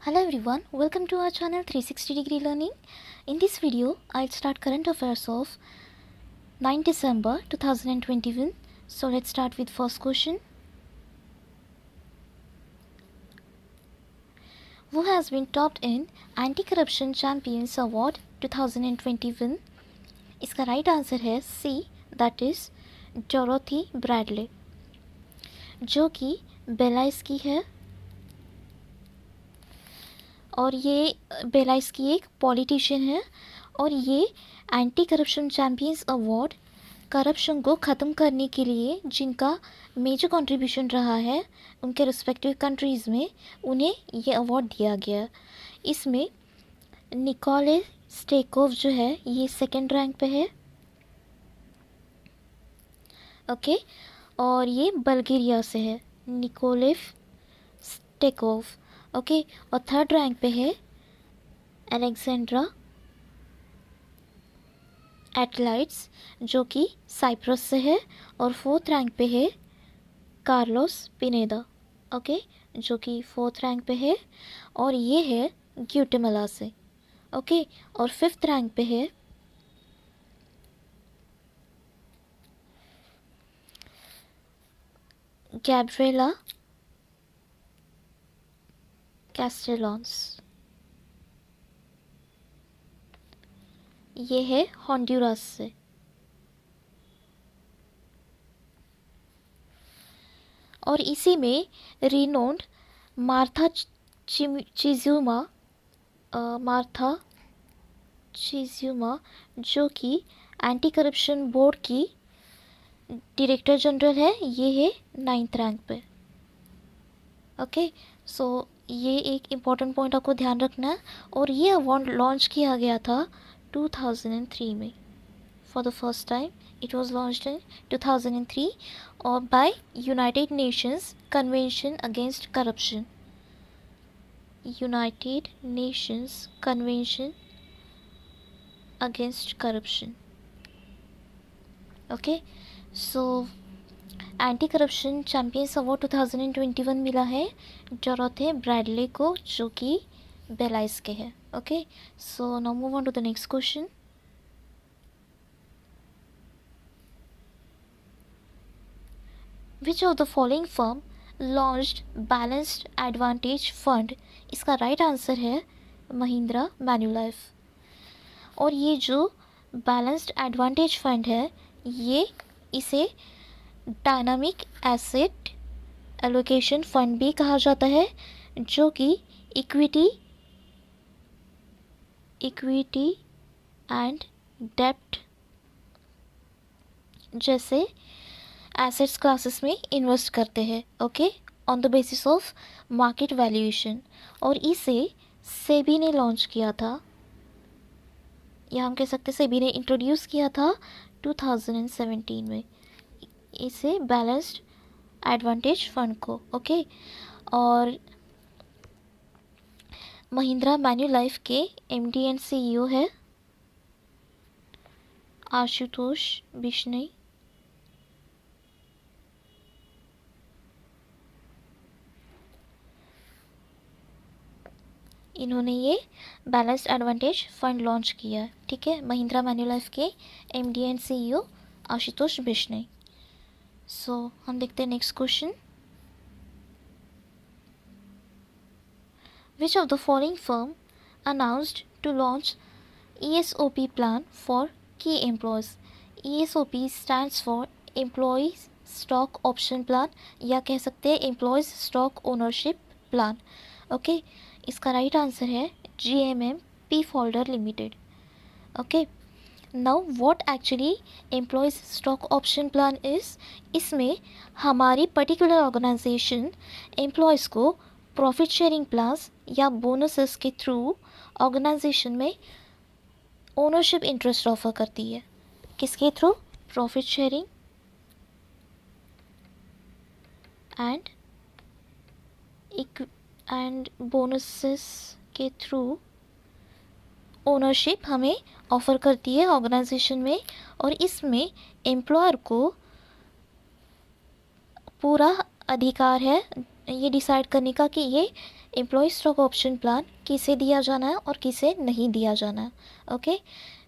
Hello everyone, welcome to our channel 360 Degree Learning. In this video, I'll start current affairs of 9 December 2021. So let's start with first question. Who has been topped in Anti-Corruption Champions Award 2021? इसका right answer है C, that is Dorothy Bradley, जो कि बेलाइस की है और ये बेलाइस की एक पॉलिटिशियन है और ये anti corruption champions award corruption को ख़त्म करने के लिए जिनका मेजर कंट्रीब्यूशन रहा है उनके रिस्पेक्टिव कंट्रीज़ में उन्हें ये अवार्ड दिया गया। इसमें निकोले स्टेकोव जो है ये सेकंड रैंक पे है, ओके, और ये बल्गेरिया से है, निकोलेव स्टेकोव, ओके, और थर्ड रैंक पे है अलेक्जेंड्रा एटलाइट्स जो कि साइप्रस से है, और फोर्थ रैंक पे है कार्लोस पिनेदा, ओके, जो कि फोर्थ रैंक पे है और ये है ग्वाटेमाला से, ओके, और फिफ्थ रैंक पे है गैब्रिएला कैस्टेलॉन्स, ये है होंडुरास से। और इसी में रिनोन्ड मार्था चिज़ुमा जो कि एंटी करप्शन बोर्ड की डायरेक्टर जनरल है, ये है 9th रैंक पे, ओके। सो ये एक इम्पॉर्टेंट पॉइंट आपको ध्यान रखना है। और ये अवार्ड लॉन्च किया गया था 2003 में, for the first time it was launched in 2003 और by United Nations Convention against corruption, United Nations Convention against corruption, okay. So anti corruption champions award 2021 मिला है डोरोथे ब्रैडले को जो कि बेलाइस के हैं, okay. So now move on to the next question. Which of the following firm launched balanced advantage fund? इसका right answer है महिंद्रा मैन्युलाइफ। और ये जो बैलेंस्ड एडवांटेज फंड है ये इसे डायनामिक एसेट एलोकेशन फंड भी कहा जाता है, जो कि इक्विटी एंड डेब्ट जैसे एसेट्स क्लासेस में इन्वेस्ट करते हैं, okay, on the basis of market valuation. और इसे सेबी ने लॉन्च किया था, या हम कह सकते सेबी ने इंट्रोड्यूस किया था 2017 में इसे बैलेंस्ड एडवांटेज फंड को, ओके। और महिंद्रा मैन्युलाइफ के एमडी एंड सीईओ है आशुतोष बिश्नोई। इन्होंने ये बैलेंस्ड एडवांटेज फंड लॉन्च किया, ठीक है, महिंद्रा मैन्युलाइफ के MD and CEO Ashutosh Bishnoi. So हम देखते हैं next question. Which of the following firm announced to launch ESOP plan for key employees? ESOP stands for Employees Stock Option Plan, या कह सकते हैं Employees Stock Ownership Plan, okay. इसका right answer है GMM P Folder Limited, okay. Now what actually employees stock option plan is? इसमें हमारी particular organisation employees को profit sharing plans या बोनसेस के थ्रू ऑर्गेनाइजेशन में ओनरशिप इंटरेस्ट ऑफर करती है। किसके through? Profit sharing and bonuses के थ्रू ओनरशिप हमें ऑफ़र करती है ऑर्गेनाइजेशन में। और इसमें एम्प्लॉयर को पूरा अधिकार है ये डिसाइड करने का कि ये एम्प्लॉय स्टॉक ऑप्शन प्लान किसे दिया जाना है और किसे नहीं दिया जाना है। ओके,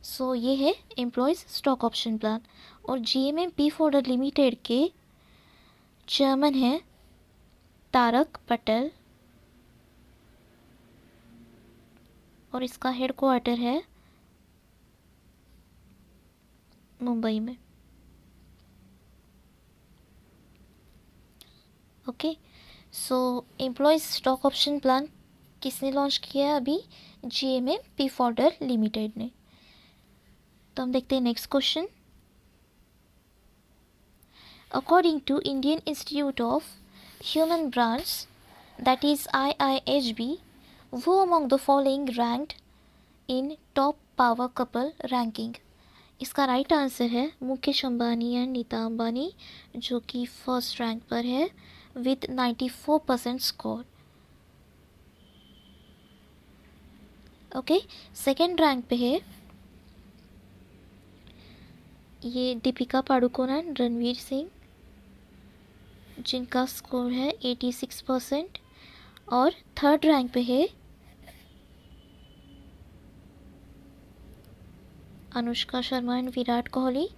सो ये है एम्प्लॉयज़ स्टॉक ऑप्शन प्लान। और GMM फॉर्डर लिमिटेड के चेयरमैन हैं तारक पटेल और इसका हेडक्वार्टर है मुंबई में। ओके, सो एम्प्लॉयज़ स्टॉक ऑप्शन प्लान किसने लॉन्च किया है अभी? GMM फॉर्डर लिमिटेड ने। तो हम देखते हैं next question. According to Indian Institute of Human Brands that is IIHB, who among the following ranked in top power couple ranking? इसका राइट आंसर है मुकेश अंबानी एंड नीता अंबानी, जो कि फर्स्ट रैंक पर है with 94% score. Okay, second rank पे है ये Deepika Padukone and Ranveer Singh, जिनका स्कोर है 86%। और थर्ड रैंक पे है अनुष्का शर्मा एंड विराट कोहली।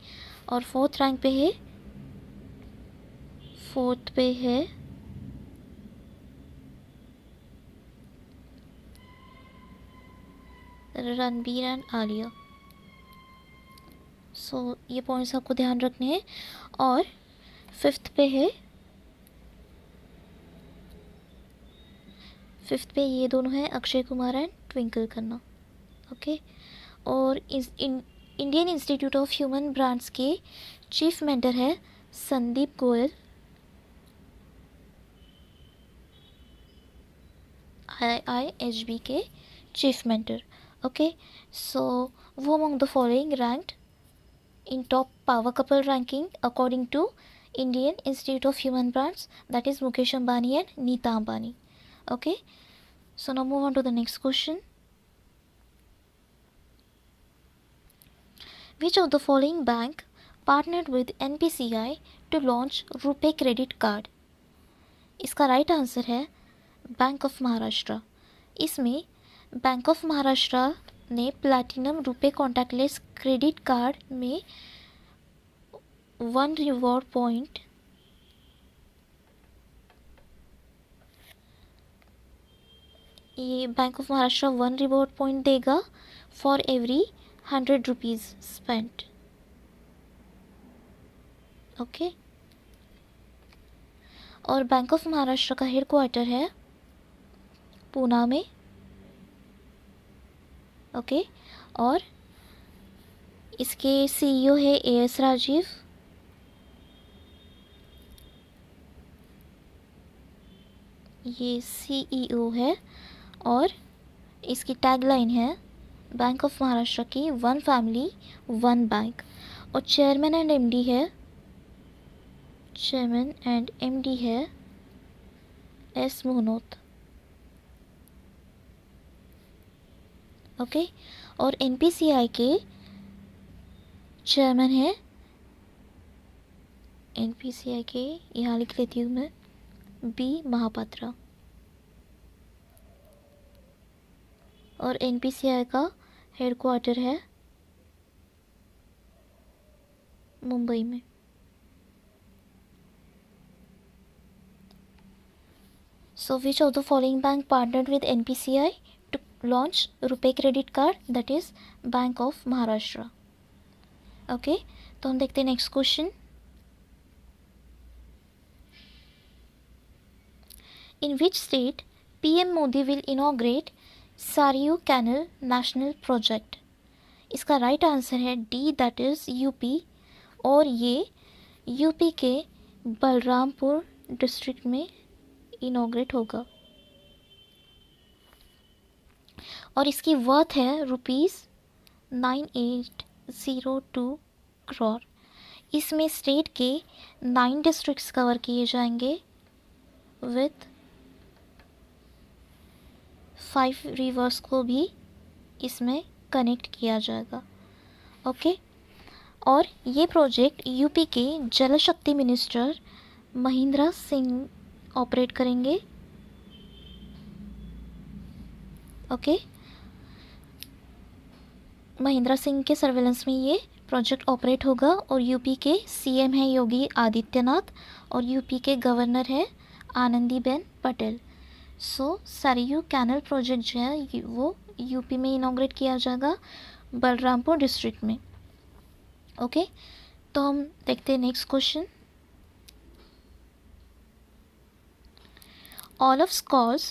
और फोर्थ रैंक पे है रणबीर एंड आलिया। सो ये पॉइंट्स आपको ध्यान रखने हैं। और फिफ्थ पे ये दोनों हैं अक्षय कुमार एंड ट्विंकल खन्ना। ओके, और Indian Institute of Human Brands के चीफ मेंटर है संदीप गोयल। IIHB के चीफ मेंटर। ओके, सो वो among the following ranked in top power couple ranking according to Indian Institute of Human Brands, that is Mukesh Ambani and Neeta Ambani. Okay, so now move on to the next question. Which of the following bank partnered with NPCI to launch RuPay credit card? इसका right answer है bank of Maharashtra. इसमें bank of Maharashtra ने platinum RuPay contactless credit card में 1 reward point ये bank of Maharashtra 1 reward point देगा for every 100 rupees spent. Okay, और bank of Maharashtra का headquarter है पूना में। ओके, और इसके CEO है AS राजीव। ये CEO है। और इसकी टैगलाइन है बैंक ऑफ महाराष्ट्र की 1 फैमिली 1 बैंक। और चेयरमैन एंड MD है S मोहनोत। ओके, और NPCI के चेयरमैन है NPCI के, यहाँ लिख लेती हूँ मैं, B महापात्रा। और NPCI का हेडक्वार्टर है मुंबई में। So which of the following bank partnered with NPCI to launch RuPay credit card? That is Bank of Maharashtra. Okay, तो हम देखते हैं next question. In which state PM Modi will inaugurate Sarayu Canal National Project? इसका right answer है D, that is UP। और ये UP के Balrampur district में इनॉग्रेट होगा। और इसकी वर्थ है ₹9802 करोड़। इसमें स्टेट के 9 डिस्ट्रिक्ट्स कवर किए जाएंगे विथ 5 रिवर्स को भी इसमें कनेक्ट किया जाएगा। ओके, और ये प्रोजेक्ट यूपी के जल शक्ति मिनिस्टर महेंद्र सिंह ऑपरेट करेंगे। ओके, महेंद्र सिंह के सर्वेलेंस में ये प्रोजेक्ट ऑपरेट होगा और यूपी के सीएम है योगी आदित्यनाथ और यूपी के गवर्नर है आनंदीबेन पटेल। सो सरयू कैनल प्रोजेक्ट जो है वो यूपी में इनॉग्रेट किया जाएगा, बलरामपुर डिस्ट्रिक्ट में। ओके, तो हम देखते हैं next question. Olaf Scholz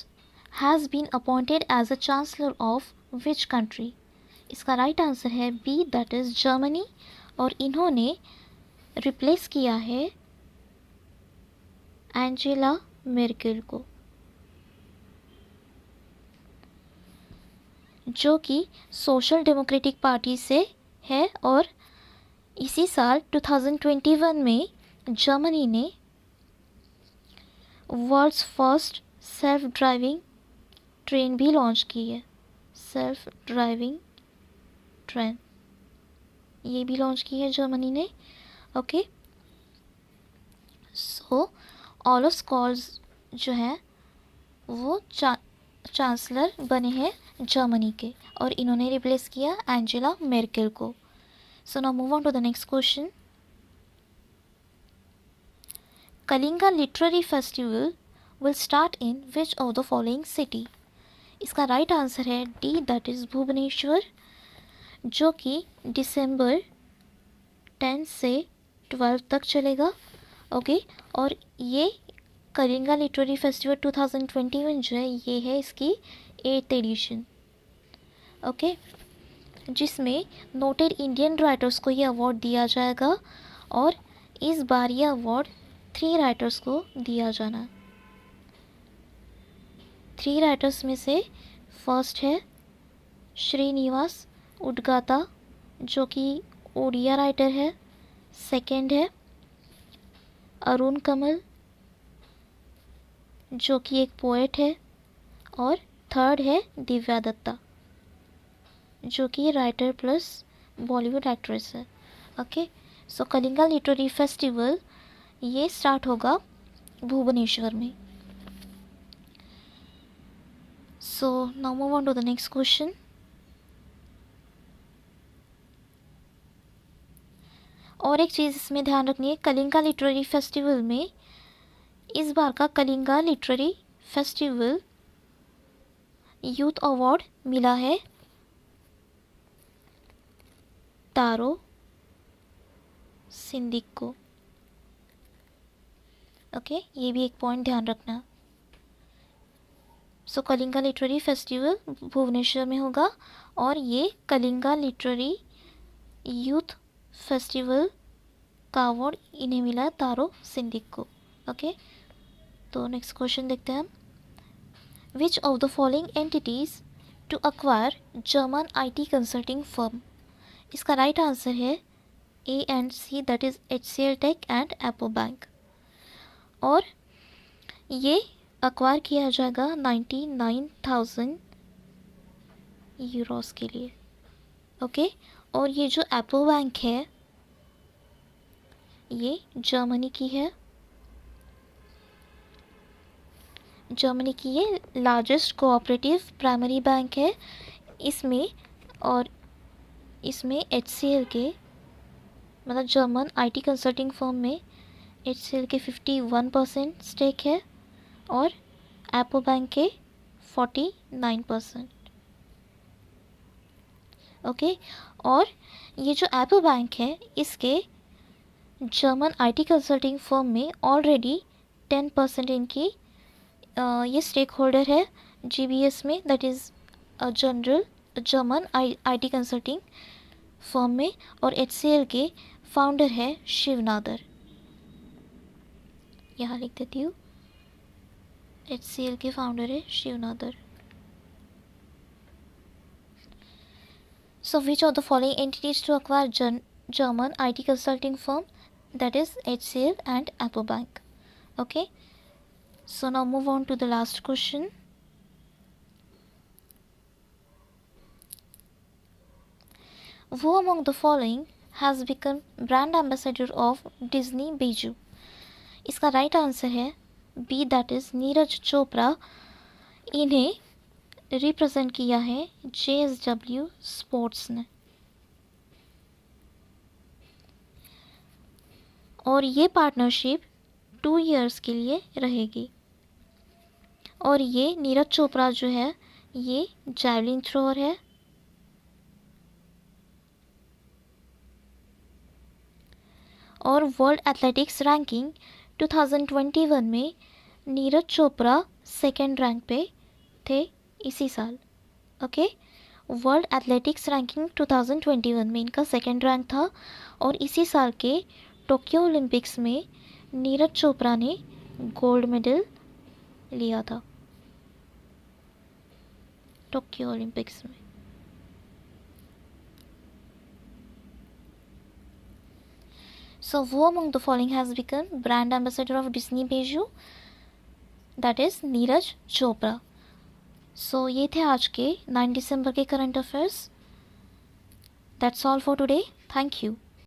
has been appointed as a chancellor of which country? इसका राइट आंसर है बी, दैट इज जर्मनी, और इन्होंने रिप्लेस किया है एंजेला मेर्केल को, जो कि सोशल डेमोक्रेटिक पार्टी से है। और इसी साल 2021 में जर्मनी ने world's first self driving train भी लॉन्च की है। सेल्फ ड्राइविंग ट्रेन ये भी लॉन्च की है जर्मनी ने। ओके, सो ओलाफ स्कॉल्स जो है वो चांसलर बने हैं जर्मनी के और इन्होंने रिप्लेस किया एंजेला मेर्केल को। So now move on to the next question. Kalinga literary festival will start in which of the following city? इसका राइट आंसर है डी, दैट इज भुवनेश्वर, जो कि दिसंबर 10 से 12 तक चलेगा। ओके, और ये कलिंगा लिटरेरी फेस्टिवल 2021 जो है ये है इसकी 8th एडिशन। ओके, जिसमें नोटेड इंडियन राइटर्स को ये अवार्ड दिया जाएगा और इस बार ये अवार्ड 3 राइटर्स को दिया जाना है। 3 राइटर्स में से फर्स्ट है श्रीनिवास उडगाता, जो कि ओडिया राइटर है। सेकंड है अरुण कमल, जो कि एक पोएट है। और थर्ड है दिव्या दत्ता, जो कि राइटर प्लस बॉलीवुड एक्ट्रेस है। Okay, so Kalinga literary festival ये स्टार्ट होगा भुवनेश्वर में। So now move on to the next question. और एक चीज़ इसमें ध्यान रखनी है, कलिंगा लिटरेरी फेस्टिवल में इस बार का Kalinga literary festival youth award मिला है तारो सिंधिक को। ओके, ये भी एक पॉइंट ध्यान रखना। सो कलिंगा लिटरेरी फेस्टिवल भुवनेश्वर में होगा और ये कलिंगा लिटरेरी यूथ फेस्टिवल का अवार्ड इन्हें मिला है तारो सिंधिक को। ओके, तो नेक्स्ट क्वेश्चन देखते हैं हम। Which of the following entities to acquire German IT consulting firm? इसका राइट आंसर है A and C, that is HCL tech and Apple bank. और ये अक्वायर किया जाएगा 99,000 यूरोस के लिए। ओके, और ये जो एप्पल बैंक है ये जर्मनी की है। जर्मनी की ये लार्जेस्ट कोऑपरेटिव प्राइमरी बैंक है। इसमें और इसमें HCL के मतलब जर्मन IT कंसल्टिंग फर्म में HCL के 51% स्टेक है और एप्पल बैंक के 49%। ओके, और ये जो एप्पल बैंक है इसके जर्मन IT कंसल्टिंग फर्म में ऑलरेडी 10% इनकी ये स्टेक होल्डर है GBS में, that is general German IT consulting firm में। और HCL के फाउंडर है शिवनादर, यहाँ लिख देती हूँ, HCL के फाउंडर है Shiv Nadar. So which of the following entities to acquire German IT consulting firm? That is HCL and Apple Bank. Okay, so now move on to the last question. Who among the following has become brand ambassador of Disney Biju? इसका right answer है B, that is Neeraj Chopra. इन्हें represent किया है JSW sports ने। और ये partnership 2 years के लिए रहेगी। और ये नीरज चोपड़ा जो है ये जैवलिन थ्रोअर है। और वर्ल्ड एथलेटिक्स रैंकिंग 2021 में नीरज चोपड़ा सेकेंड रैंक पे थे इसी साल। ओके, वर्ल्ड एथलेटिक्स रैंकिंग 2021 में इनका सेकेंड रैंक था। और इसी साल के टोक्यो ओलंपिक्स में नीरज चोपड़ा ने गोल्ड मेडल लिया था, टोक्यो ओलंपिक्स में। So who among the following has become brand ambassador of Disney Beiju? That is Neeraj Chopra. So ये थे आज के 9 दिसंबर के current affairs. That's all for today. Thank you.